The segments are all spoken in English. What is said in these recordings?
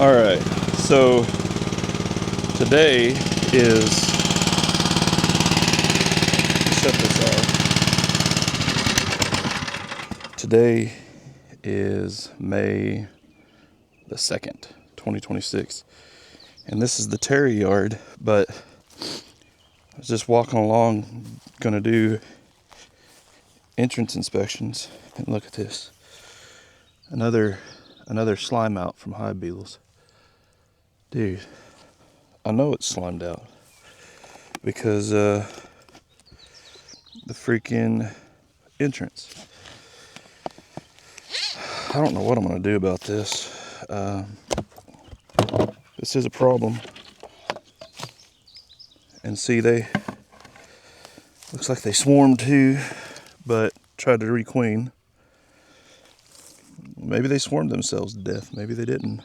All right, so today is, set this out. Today is May the 2nd, 2026, and this is the Terry yard, but I was just walking along, gonna do entrance inspections, and look at this. Another slime out from hive beetles. Dude, I know it's slimed out because the freaking entrance. I don't know what I'm going to do about this. This is a problem. And see, looks like they swarmed too, but tried to requeen. Maybe they swarmed themselves to death. Maybe they didn't.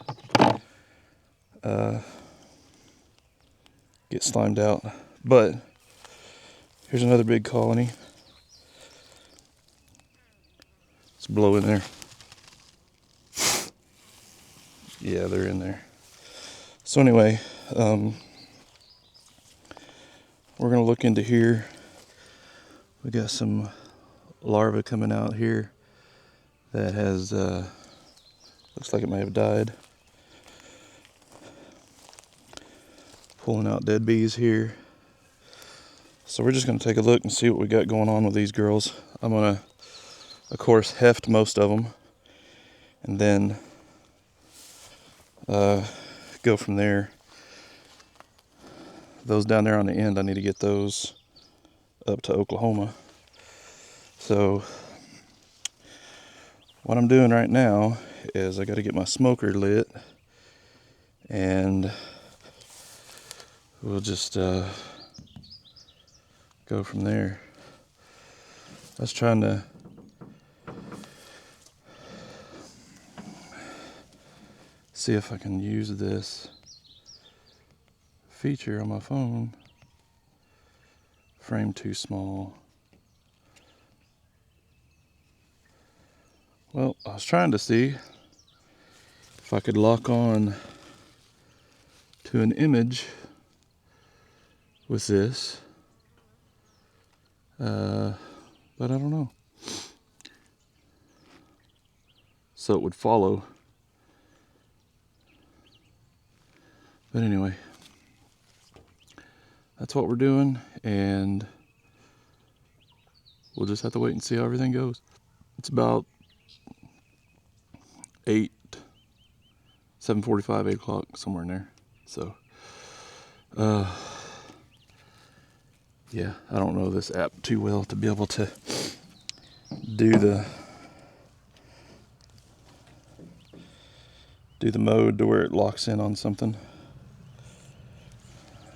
Get slimed out. But here's another big colony. Let's blow in there. Yeah, they're in there. So anyway, we're gonna look into here. We got some larvae coming out here that has looks like it may have died. Pulling out dead bees here. So we're just gonna take a look and see what we got going on with these girls. I'm gonna, of course, heft most of them, and then go from there. Those down there on the end, I need to get those up to Oklahoma. So what I'm doing right now is I got to get my smoker lit, and we'll just go from there. I was trying to see if I can use this feature on my phone. Frame too small. Well, I was trying to see if I could lock on to an image with this, but I don't know. So it would follow. But anyway, that's what we're doing, and we'll just have to wait and see how everything goes. It's about 7:45, 8 o'clock, somewhere in there. So, yeah, I don't know this app too well to be able to do the mode to where it locks in on something.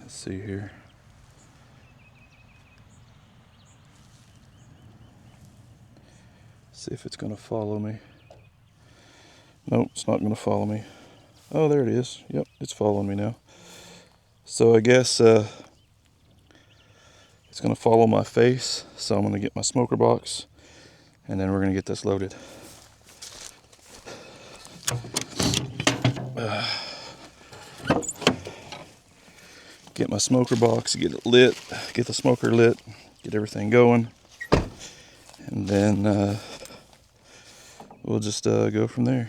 Let's see here. See if it's gonna follow me. Nope, it's not gonna follow me. Oh, there it is. Yep, it's following me now. So I guess it's gonna follow my face. So I'm gonna get my smoker box, and then we're gonna get this loaded. Get my smoker box, get it lit, get the smoker lit, get everything going, and then we'll just go from there.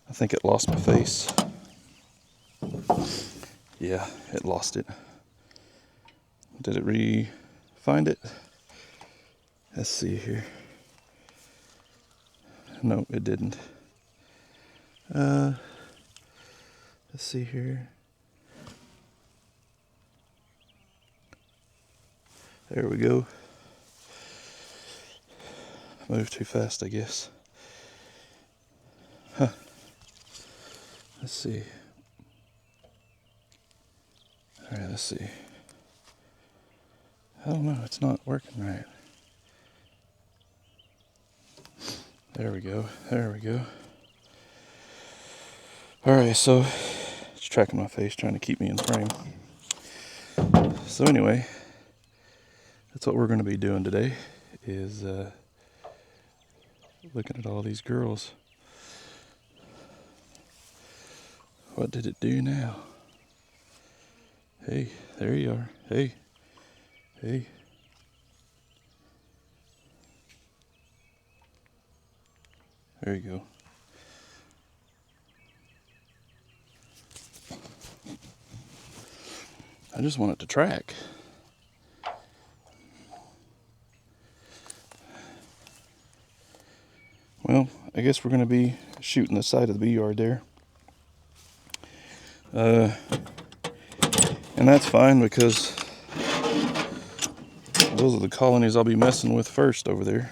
I think it lost my face. Yeah, it lost it. Did it find it? Let's see here. No, it didn't. Let's see here. There we go. Moved too fast, I guess. Huh. Let's see. Alright, let's see. I don't know, it's not working right. There we go. There we go. Alright, so it's tracking my face, trying to keep me in frame. So anyway, that's what we're going to be doing today, is looking at all these girls. What did it do now? Hey, there you are. Hey, hey. There you go. I just want it to track. Well, I guess we're going to be shooting the side of the bee yard there. And that's fine because those are the colonies I'll be messing with first over there.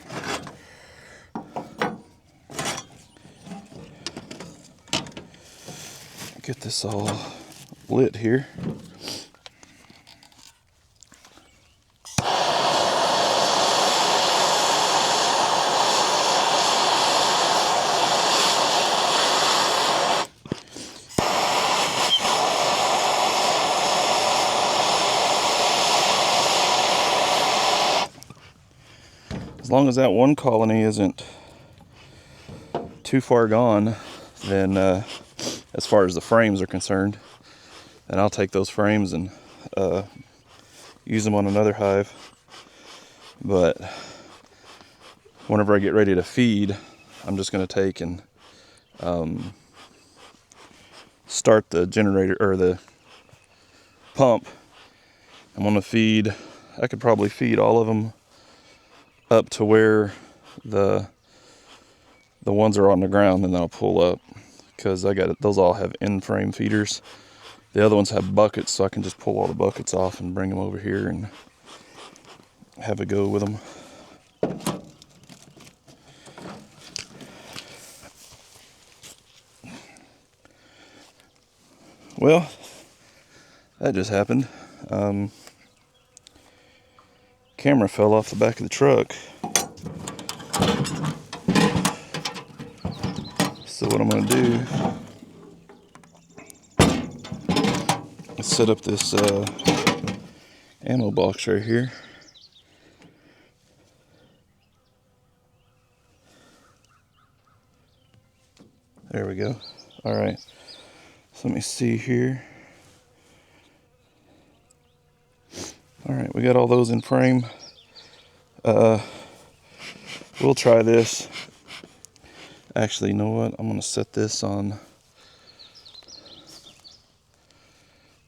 Get this all lit here. As long as that one colony isn't too far gone, then as far as the frames are concerned, then I'll take those frames and use them on another hive. But whenever I get ready to feed, I'm just going to take and start the generator or the pump. I'm going to feed, I could probably feed all of them up to where the ones are on the ground, and then I'll pull up because those all have in-frame feeders. The other ones have buckets, so I can just pull all the buckets off and bring them over here and have a go with them. Well, that just happened. Camera fell off the back of the truck. So what I'm going to do is set up this ammo box right here. There we go. All right. So let me see here. All right, we got all those in frame. We'll try this. Actually, you know what? I'm going to set this on.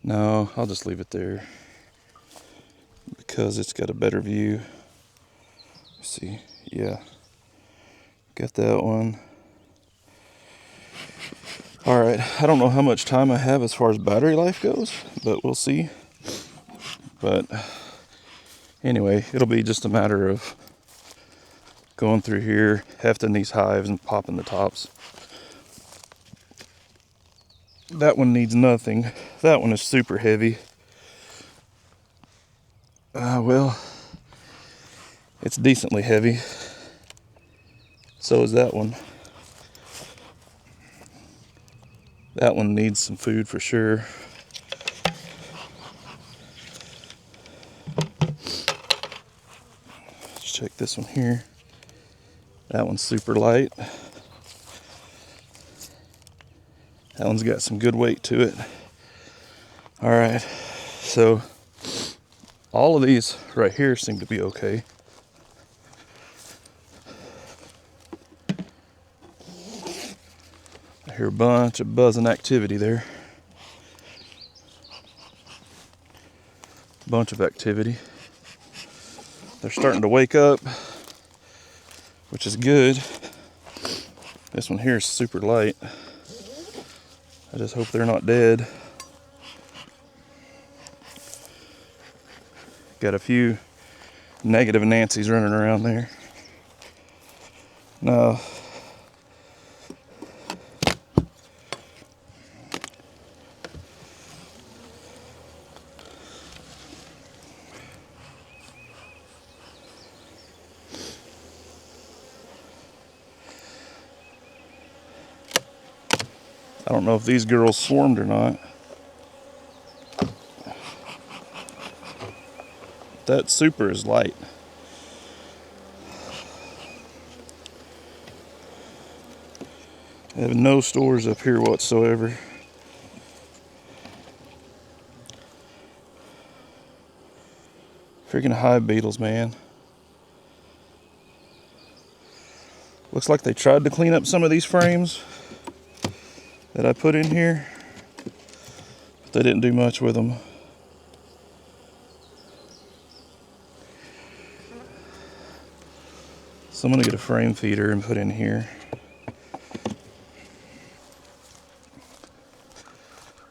No, I'll just leave it there because it's got a better view. Let's see. Yeah. Got that one. All right. I don't know how much time I have as far as battery life goes, but we'll see. But anyway, it'll be just a matter of going through here, hefting these hives and popping the tops. That one needs nothing. That one is super heavy. Well, it's decently heavy. So is that one. That one needs some food for sure. Let's check this one here. That one's super light. That one's got some good weight to it. All right, so all of these right here seem to be okay. I hear a bunch of buzzing activity there. Bunch of activity. They're starting to wake up, which is good. This one here is super light. I just hope they're not dead. Got a few negative Nancy's running around there. No. I don't know if these girls swarmed or not. That super is light. I have no stores up here whatsoever. Freaking hive beetles, man. Looks like they tried to clean up some of these frames that I put in here, but they didn't do much with them. So I'm gonna get a frame feeder and put in here.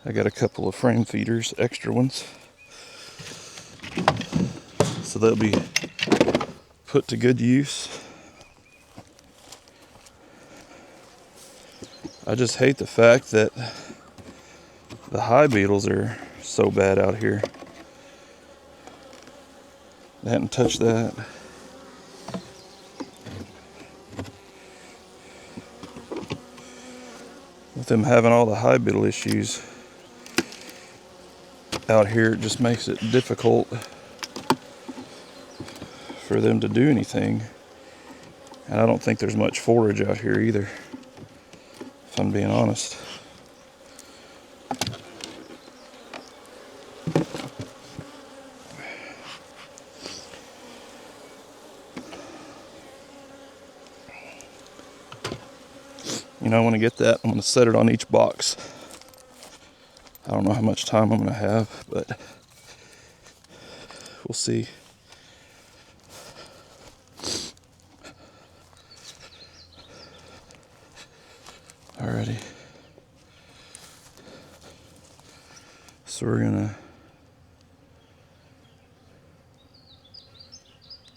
I got a couple of frame feeders, extra ones. So they'll be put to good use. I just hate the fact that the hive beetles are so bad out here. They hadn't touched that. With them having all the hive beetle issues out here, it just makes it difficult for them to do anything. And I don't think there's much forage out here either, if I'm being honest. You know, I want to get that. I'm going to set it on each box. I don't know how much time I'm going to have, but we'll see. Alrighty. So we're going to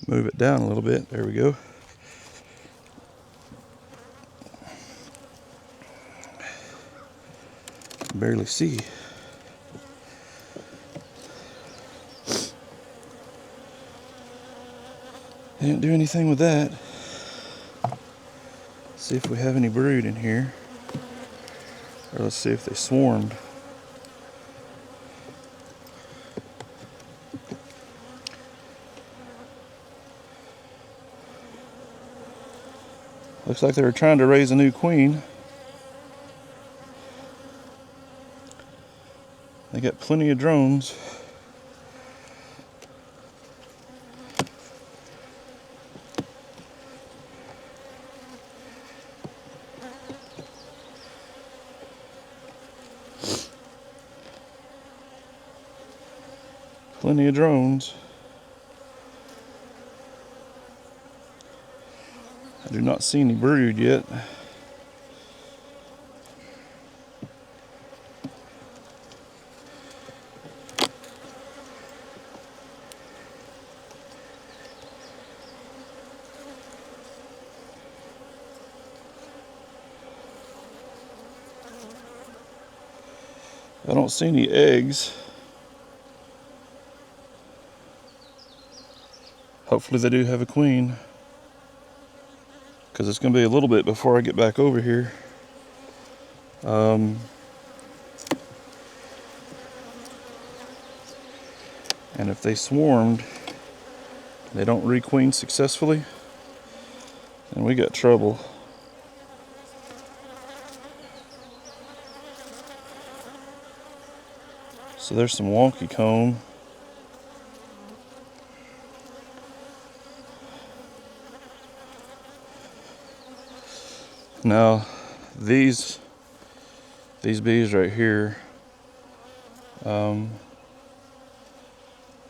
move it down a little bit. There we go. Barely see. Didn't do anything with that. See if we have any brood in here. Or let's see if they swarmed. Looks like they were trying to raise a new queen. They got plenty of drones. Plenty of drones. I do not see any brood yet. I don't see any eggs. Hopefully they do have a queen, because it's going to be a little bit before I get back over here. And if they swarmed, they don't requeen successfully, then we got trouble. So there's some wonky comb. Now these bees right here, there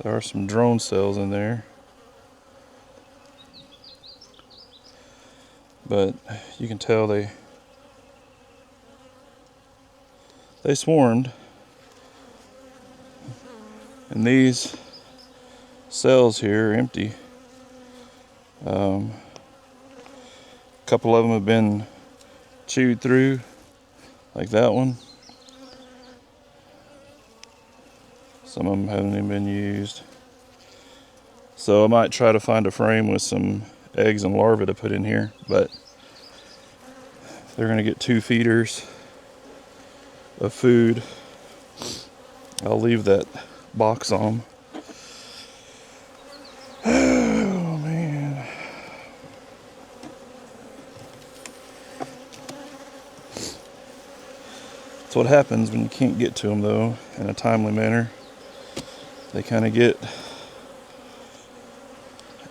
are some drone cells in there, but you can tell they swarmed, and these cells here are empty. A couple of them have been chewed through, like that one. Some of them haven't even been used. So I might try to find a frame with some eggs and larvae to put in here, but they're gonna get 2 feeders of food. I'll leave that box on. Oh man. That's what happens when you can't get to them though in a timely manner. They kind of get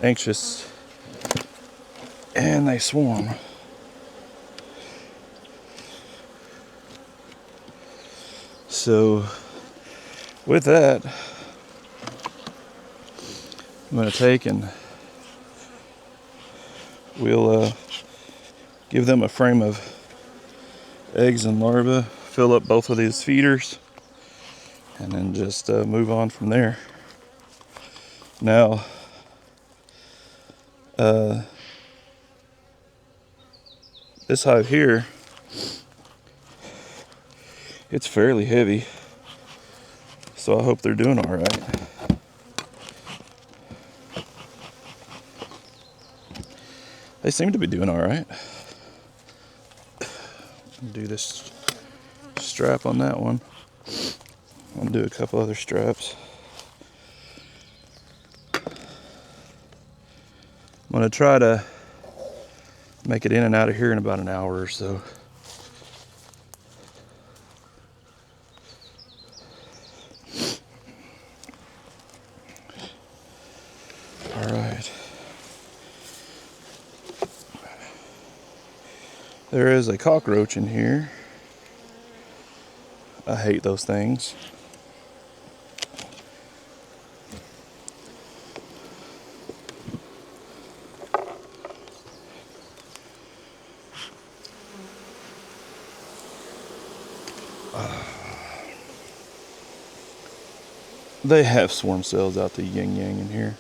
anxious and they swarm. So with that, I'm going to take and we'll give them a frame of eggs and larvae, fill up both of these feeders, and then just move on from there. Now, this hive here, it's fairly heavy, so I hope they're doing all right. They seem to be doing all right. Do this strap on that one. I'll do a couple other straps. I'm gonna try to make it in and out of here in about an hour or so. All right. There is a cockroach in here. I hate those things. They have swarm cells out the yin yang in here.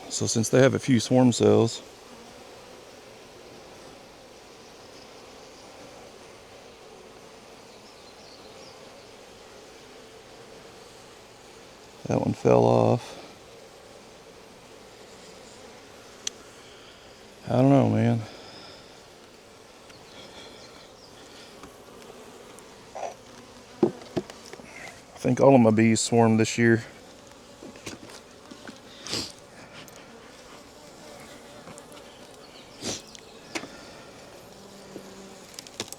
So since they have a few swarm cells, that one fell off. I don't know, man. I think all of my bees swarmed this year.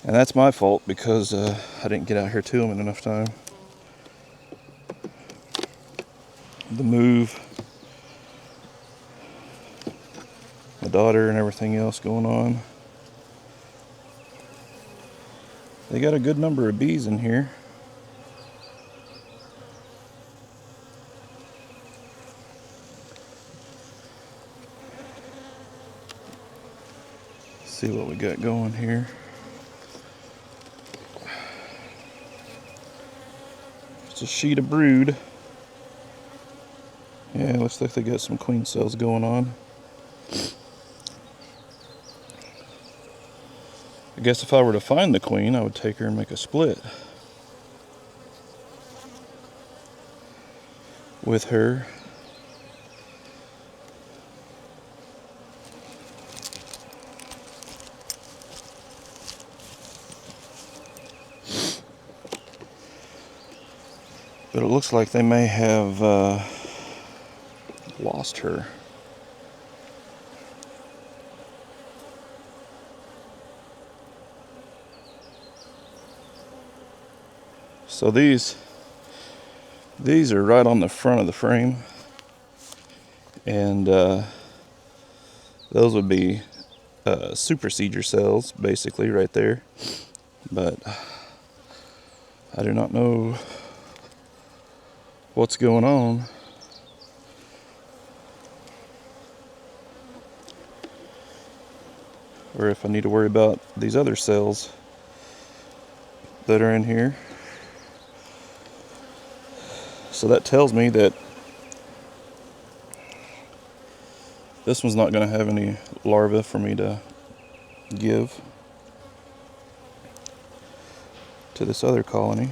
And that's my fault because I didn't get out here to them in enough time. The move, my daughter and everything else going on. They got a good number of bees in here. See what we got going here. It's a sheet of brood. Yeah, looks like they got some queen cells going on. I guess if I were to find the queen, I would take her and make a split with her. But it looks like they may have lost her. So these are right on the front of the frame, and those would be supersedure cells, basically, right there. But I do not know what's going on. Or if I need to worry about these other cells that are in here. So that tells me that this one's not going to have any larvae for me to give to this other colony.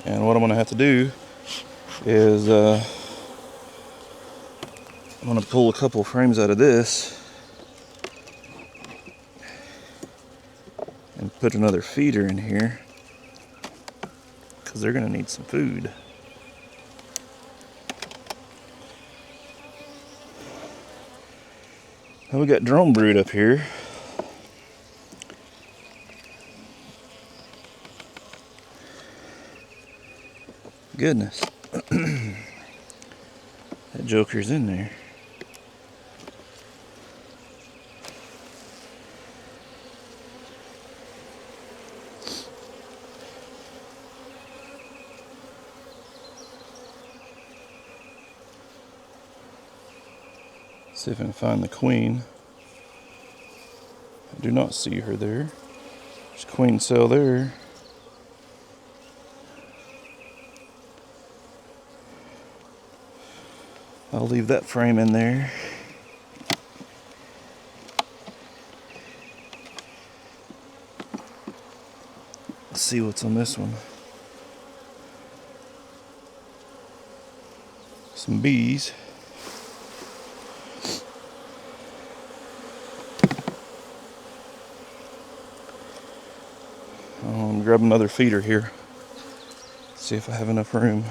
And what I'm going to have to do is I'm going to pull a couple frames out of this and put another feeder in here, because they're going to need some food. And we got drone brood up here. goodness. That joker's in there. See if I can find the queen. I do not see her there. There's a queen cell there. I'll leave that frame in there. Let's see what's on this one. Some bees. I'm gonna grab another feeder here. See if I have enough room.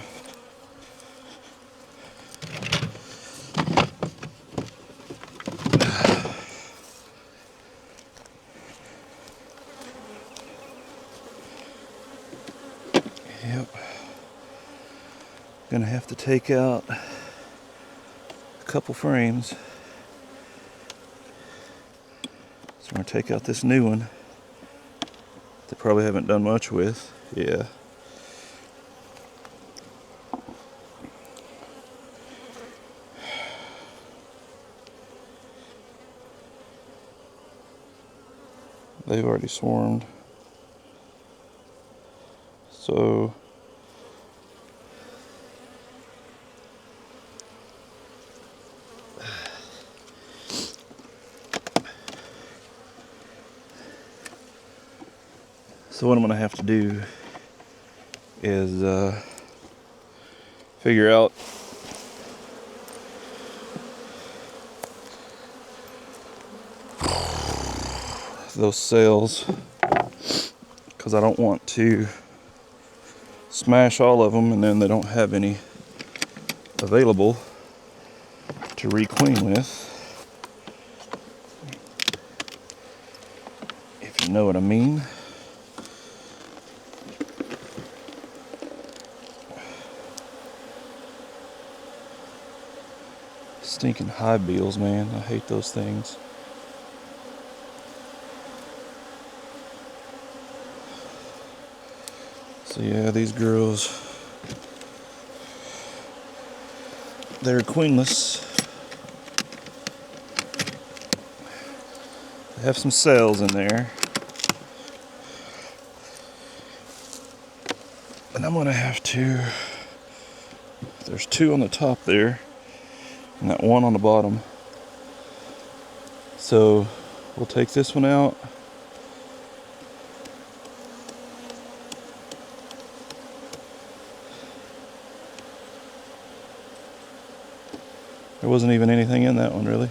Yep. Gonna have to take out a couple frames. So I'm gonna take out this new one. They probably haven't done much with. Yeah. They've already swarmed. So what I'm gonna have to do is figure out those cells, because I don't want to smash all of them and then they don't have any available to requeen with, if you know what I mean. Stinking hive beetles, man. I hate those things. So yeah, these girls, they're queenless. They have some cells in there. And I'm gonna have to, there's two on the top there, and that one on the bottom. So we'll take this one out. There wasn't even anything in that one, really.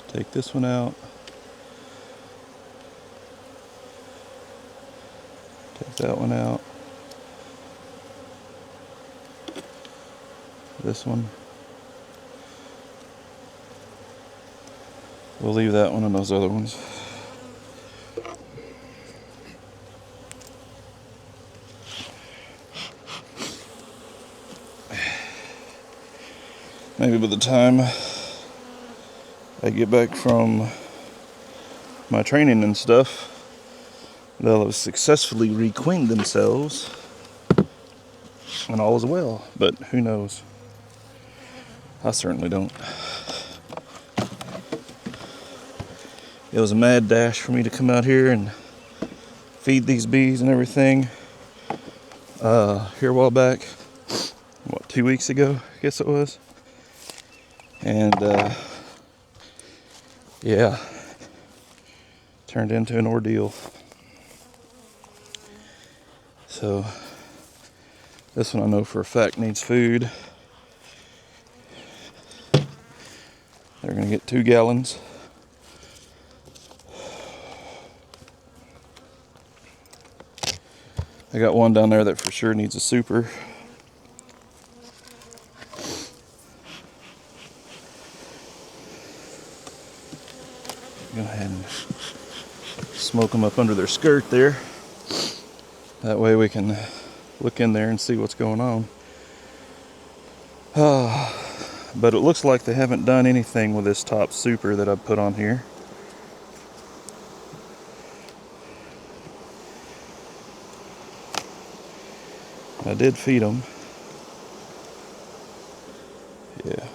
Take this one out. Take that one out. This one. We'll leave that one and those other ones. Maybe by the time I get back from my training and stuff, they'll have successfully requeened themselves and all is well. But who knows? I certainly don't. It was a mad dash for me to come out here and feed these bees and everything here a while back. What, 2 weeks ago, I guess it was. And yeah, turned into an ordeal. So this one I know for a fact needs food. They're gonna get 2 gallons. I got one down there that for sure needs a super. Go ahead and smoke them up under their skirt there. That way we can look in there and see what's going on. But it looks like they haven't done anything with this top super that I've put on here. I did feed them. Yeah.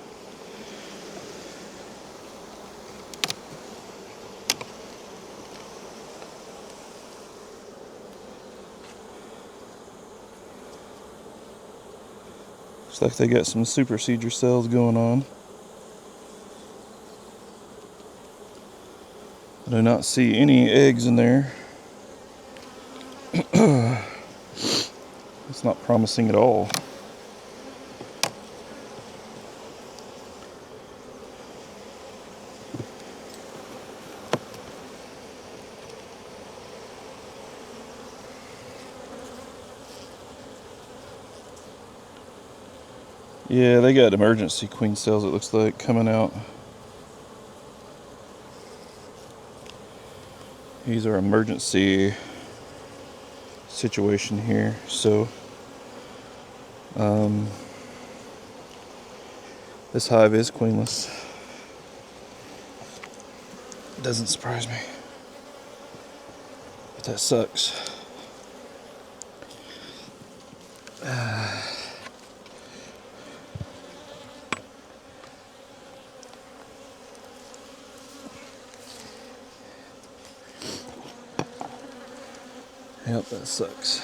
Looks like they got some supersedure cells going on. I do not see any eggs in there. It's not promising at all. Yeah, they got emergency queen cells, it looks like, coming out. These are emergency situation here, so this hive is queenless. It doesn't surprise me, but that sucks. Yep, that sucks.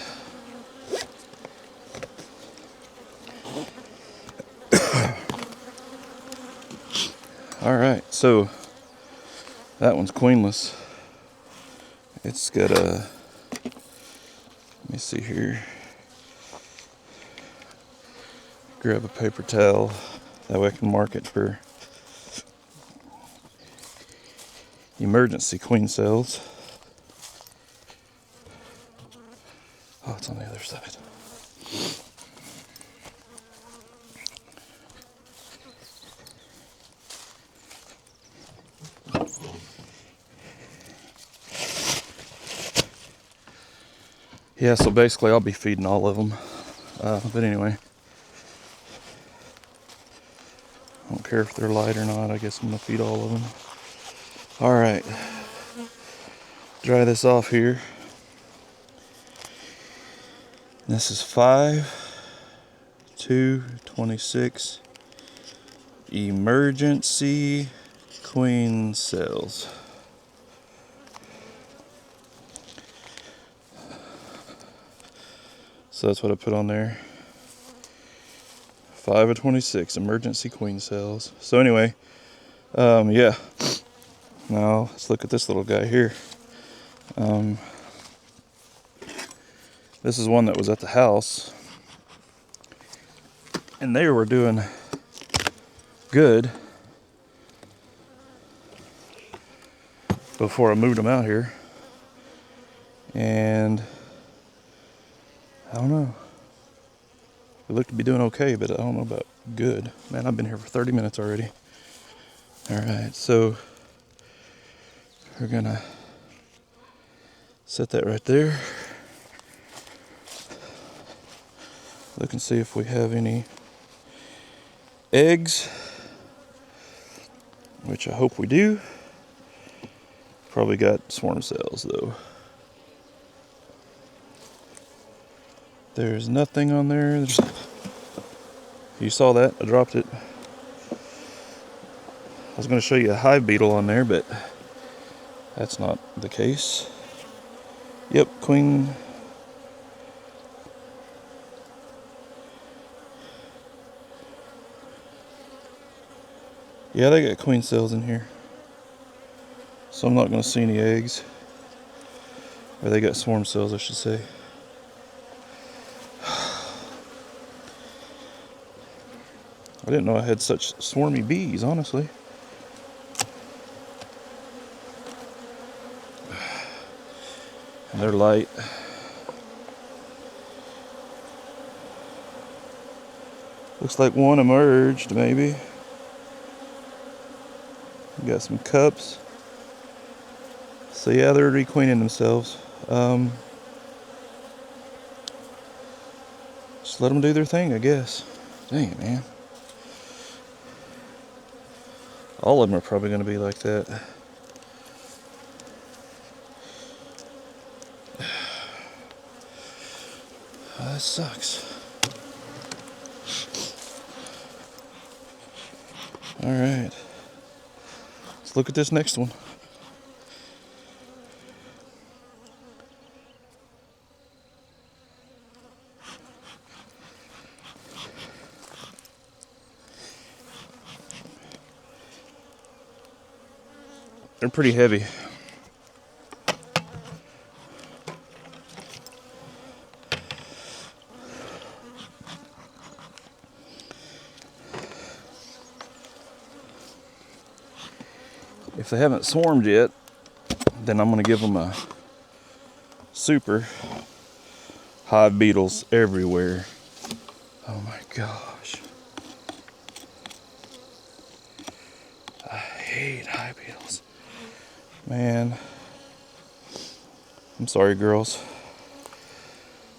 Alright, so that one's queenless. It's got a, let me see here. Grab a paper towel, that way I can mark it for emergency queen cells. Oh, it's on the other side. Yeah, so basically I'll be feeding all of them. But anyway, I don't care if they're light or not. I guess I'm going to feed all of them. Alright. Dry this off here. This is 5/2/26 emergency queen cells. So that's what I put on there. 5/26 emergency queen cells. So anyway, yeah. Now let's look at this little guy here. This is one that was at the house, and they were doing good before I moved them out here. And I don't know. They look to be doing okay, but I don't know about good. Man, I've been here for 30 minutes already. Alright, so we're gonna set that right there. Look and see if we have any eggs, which I hope we do. Probably got swarm cells though. There's nothing on there. You saw that, I dropped it. I was going to show you a hive beetle on there, but that's not the case. Yep, queen. Yeah, they got queen cells in here. So I'm not going to see any eggs. Or they got swarm cells, I should say. I didn't know I had such swarmy bees, honestly. And they're light. Looks like one emerged, maybe. Got some cups. So yeah, they're requeening themselves. Just let them do their thing, I guess. Dang it, man. All of them are probably going to be like that. That sucks. All right. Let's look at this next one. They're pretty heavy. If they haven't swarmed yet, then I'm going to give them a super. Hive beetles everywhere. Oh my gosh. I hate hive beetles. Man. I'm sorry, girls.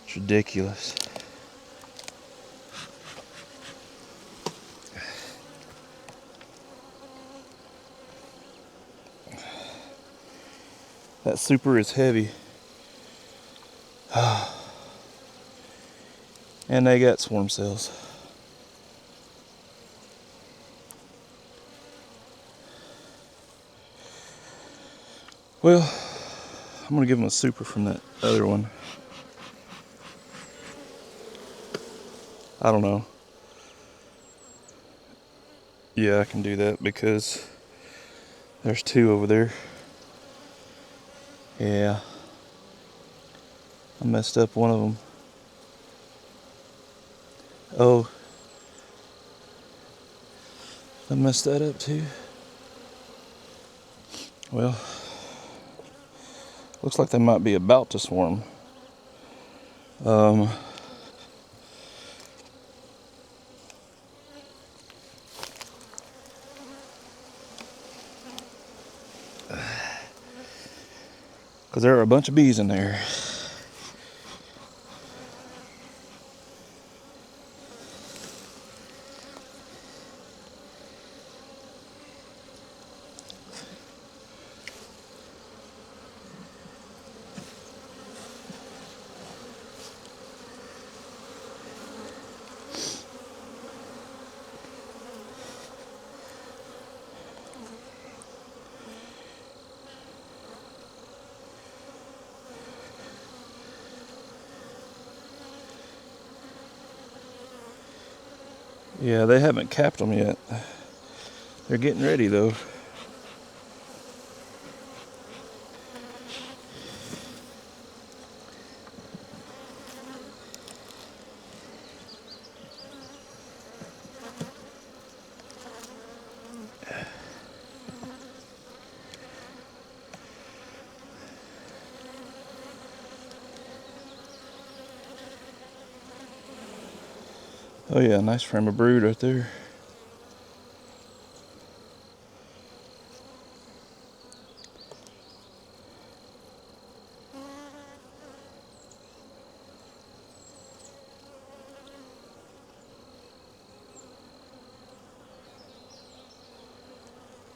It's ridiculous. That super is heavy. And they got swarm cells. Well, I'm gonna give them a super from that other one. I don't know. Yeah, I can do that because there's two over there. Yeah. I messed up one of them. Oh. I messed that up too. Well, looks like they might be about to swarm. Because there are a bunch of bees in there. Yeah, they haven't capped them yet. They're getting ready though. Oh yeah, nice frame of brood right there.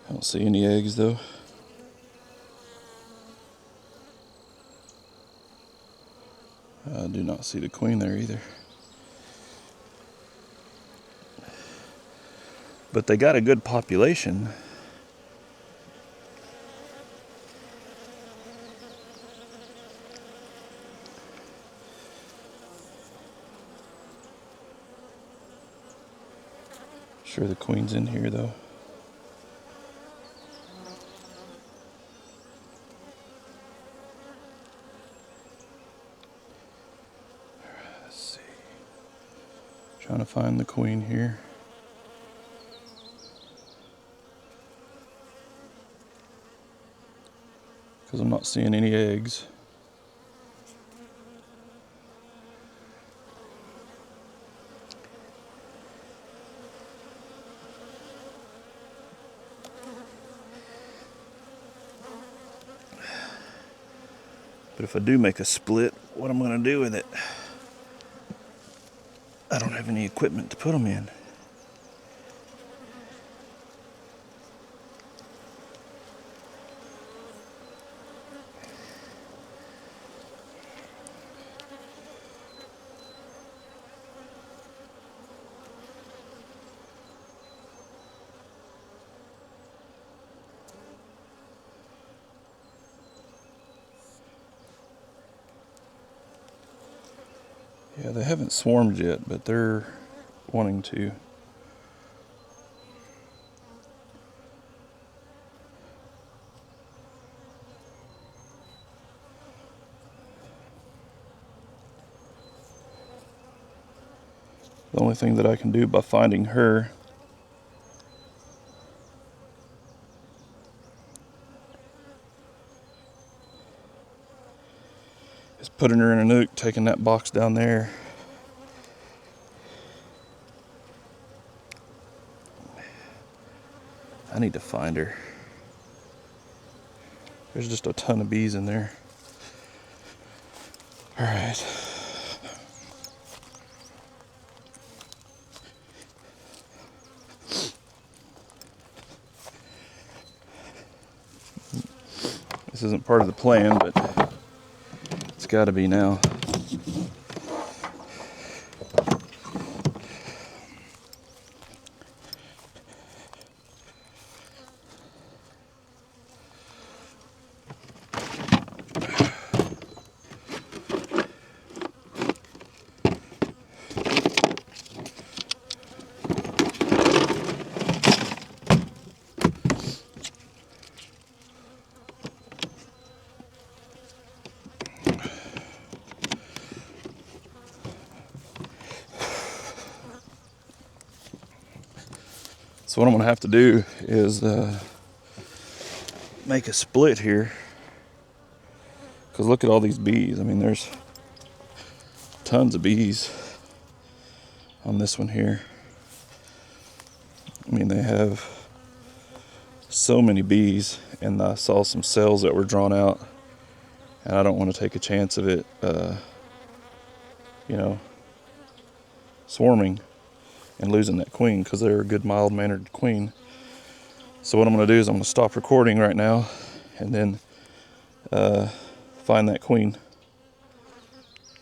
I don't see any eggs though. I do not see the queen there either. But they got a good population. Sure the queen's in here though. Let's see. Trying to find the queen here. Because I'm not seeing any eggs. But if I do make a split, what am I going to do with it? I don't have any equipment to put them in. Yeah, they haven't swarmed yet, but they're wanting to. The only thing that I can do by finding her is putting her in a nuke, taking that box down there. I need to find her. There's just a ton of bees in there. All right. This isn't part of the plan, but it's got to be now. So what I'm gonna have to do is make a split here, because look at all these bees. I mean, there's tons of bees on this one here. I mean, they have so many bees, and I saw some cells that were drawn out, and I don't want to take a chance of it, swarming and losing that queen, because they're a good mild-mannered queen. So what I'm going to do is I'm going to stop recording right now and then find that queen.